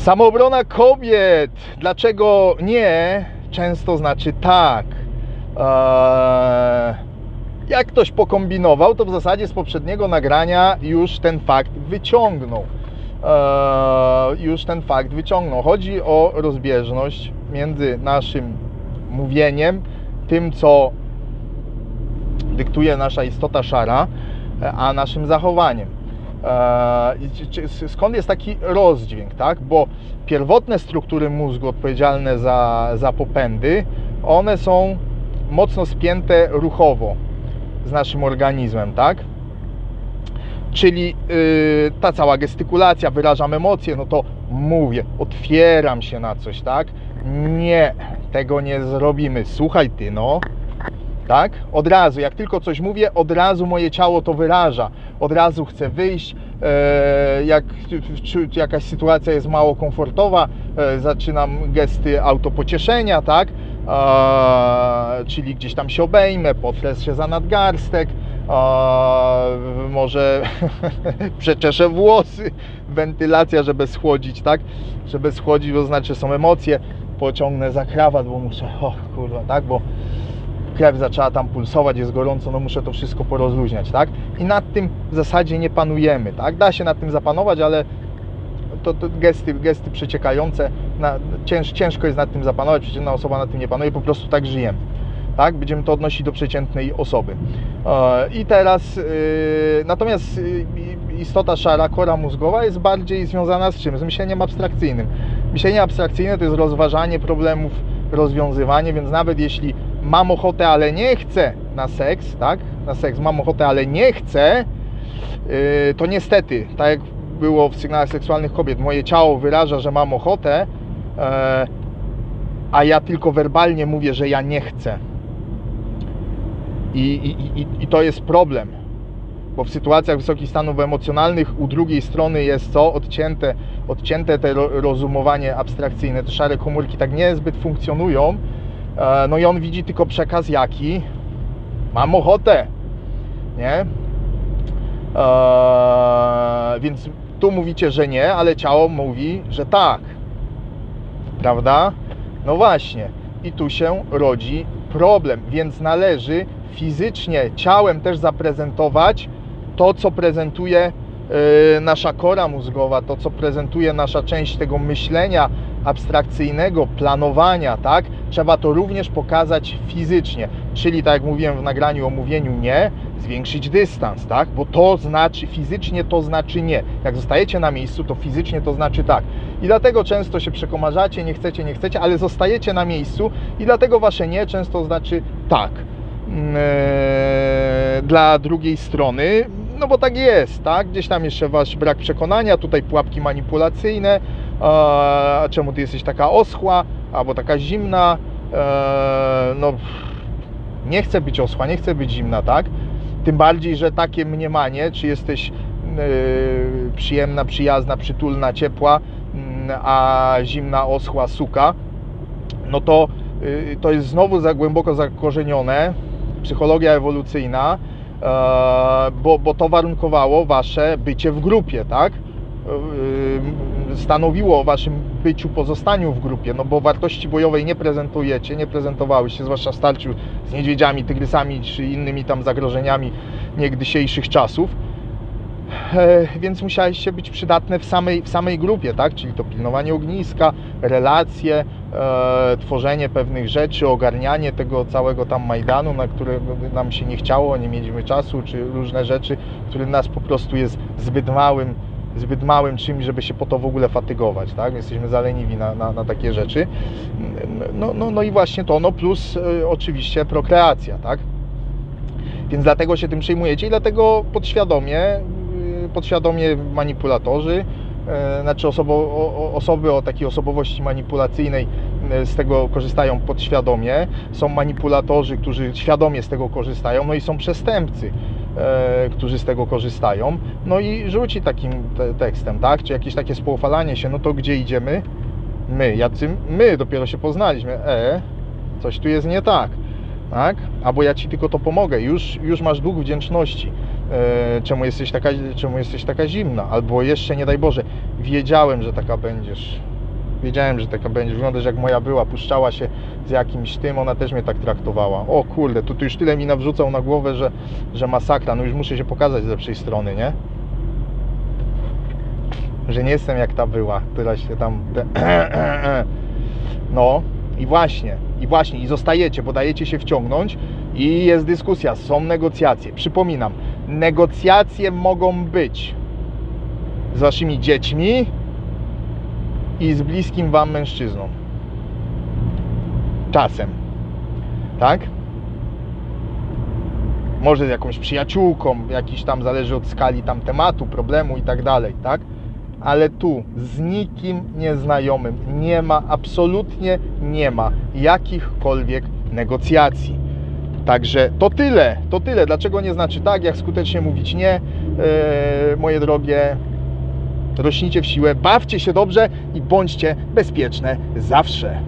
Samoobrona kobiet. Dlaczego nie? Często znaczy tak. Jak ktoś pokombinował, to w zasadzie z poprzedniego nagrania już ten fakt wyciągnął. Chodzi o rozbieżność między naszym mówieniem, tym co dyktuje nasza istota szara, a naszym zachowaniem. Skąd jest taki rozdźwięk, tak? Bo pierwotne struktury mózgu odpowiedzialne za popędy, one są mocno spięte ruchowo z naszym organizmem, tak? Czyli ta cała gestykulacja, wyrażam emocje, no to mówię, otwieram się na coś, tak? Nie, tego nie zrobimy. Słuchaj ty, no. Tak? Od razu, jak tylko coś mówię, od razu moje ciało to wyraża. Od razu chcę wyjść, jak jakaś sytuacja jest mało komfortowa, zaczynam gesty autopocieszenia, tak? Czyli gdzieś tam się obejmę, potrę się za nadgarstek, może przeczeszę włosy, wentylacja, żeby schłodzić, tak? Żeby schłodzić, bo znaczy są emocje, pociągnę za krawat, bo muszę, kurwa, tak? Bo krew zaczęła tam pulsować, jest gorąco, no muszę to wszystko porozluźniać, tak? I nad tym w zasadzie nie panujemy, tak? Da się nad tym zapanować, ale to gesty przeciekające, ciężko jest nad tym zapanować, przeciętna osoba nad tym nie panuje, po prostu tak żyjemy, tak? Będziemy to odnosić do przeciętnej osoby. I teraz, natomiast istota szara, kora mózgowa jest bardziej związana z czym? Z myśleniem abstrakcyjnym. Myślenie abstrakcyjne to jest rozważanie problemów, rozwiązywanie, więc nawet jeśli mam ochotę, ale nie chcę na seks, tak? Na seks mam ochotę, ale nie chcę, to niestety, tak jak było w sygnałach seksualnych kobiet, moje ciało wyraża, że mam ochotę, a ja tylko werbalnie mówię, że ja nie chcę. I to jest problem, bo w sytuacjach wysokich stanów emocjonalnych u drugiej strony jest co? Odcięte te rozumowanie abstrakcyjne, te szare komórki tak niezbyt funkcjonują, no i on widzi tylko przekaz jaki? Mam ochotę, nie? Więc tu mówicie, że nie, ale ciało mówi, że tak, prawda? No właśnie, i tu się rodzi problem, więc należy fizycznie, ciałem też zaprezentować to, co prezentuje nasza kora mózgowa, to, co prezentuje nasza część tego myślenia abstrakcyjnego, planowania, tak? Trzeba to również pokazać fizycznie, czyli tak jak mówiłem w nagraniu o mówieniu nie, zwiększyć dystans, tak? Bo to znaczy fizycznie, to znaczy nie. Jak zostajecie na miejscu, to fizycznie to znaczy tak. I dlatego często się przekomarzacie, nie chcecie, ale zostajecie na miejscu i dlatego wasze nie często znaczy tak. Dla drugiej strony, no bo tak jest, tak? Gdzieś tam jeszcze wasz brak przekonania, tutaj pułapki manipulacyjne, a czemu ty jesteś taka oschła, albo taka zimna, no nie chcę być oschła, nie chcę być zimna, tak? Tym bardziej, że takie mniemanie, czy jesteś przyjemna, przyjazna, przytulna, ciepła, a zimna, oschła, suka, no to jest znowu za głęboko zakorzenione, psychologia ewolucyjna, bo to warunkowało wasze bycie w grupie, tak? Stanowiło o waszym byciu, pozostaniu w grupie, no bo wartości bojowej nie prezentujecie, nie prezentowałyście, zwłaszcza w starciu z niedźwiedziami, tygrysami czy innymi tam zagrożeniami niegdysiejszych czasów, więc musieliście być przydatne w samej grupie, tak? Czyli to pilnowanie ogniska, relacje, tworzenie pewnych rzeczy, ogarnianie tego całego tam Majdanu, na które nam się nie chciało, nie mieliśmy czasu, czy różne rzeczy, które nas po prostu jest zbyt małym czymś, żeby się po to w ogóle fatygować, tak? Jesteśmy zaleniwi na takie rzeczy. No i właśnie to, no plus oczywiście prokreacja, tak? Więc dlatego się tym przejmujecie i dlatego podświadomie manipulatorzy, znaczy osoby o takiej osobowości manipulacyjnej z tego korzystają podświadomie, są manipulatorzy, którzy świadomie z tego korzystają, no i są przestępcy, którzy z tego korzystają, no i rzuci takim tekstem, tak, czy jakieś takie spoufalanie się, no to gdzie idziemy? My dopiero się poznaliśmy, coś tu jest nie tak, tak, albo ja ci tylko to pomogę, już masz dług wdzięczności, czemu jesteś taka zimna, albo jeszcze nie daj Boże, wiedziałem, że taka będziesz, Wiedziałem, że taka będzie. Wyglądasz jak moja była, puszczała się z jakimś tym, ona też mnie tak traktowała. O kurde, tu już tyle mi nawrzucał na głowę, że masakra. No już muszę się pokazać z lepszej strony, nie? Że nie jestem jak ta była, która się tam... No i właśnie, i zostajecie, bo dajecie się wciągnąć i jest dyskusja, są negocjacje. Przypominam, negocjacje mogą być z waszymi dziećmi i z bliskim wam mężczyzną. Czasem. Tak? Może z jakąś przyjaciółką, jakiś tam, zależy od skali tam tematu, problemu i tak dalej, tak? Ale tu z nikim nieznajomym nie ma, absolutnie nie ma jakichkolwiek negocjacji. Także to tyle. Dlaczego nie znaczy tak, jak skutecznie mówić nie, moje drogie, rośnijcie w siłę, bawcie się dobrze i bądźcie bezpieczne zawsze.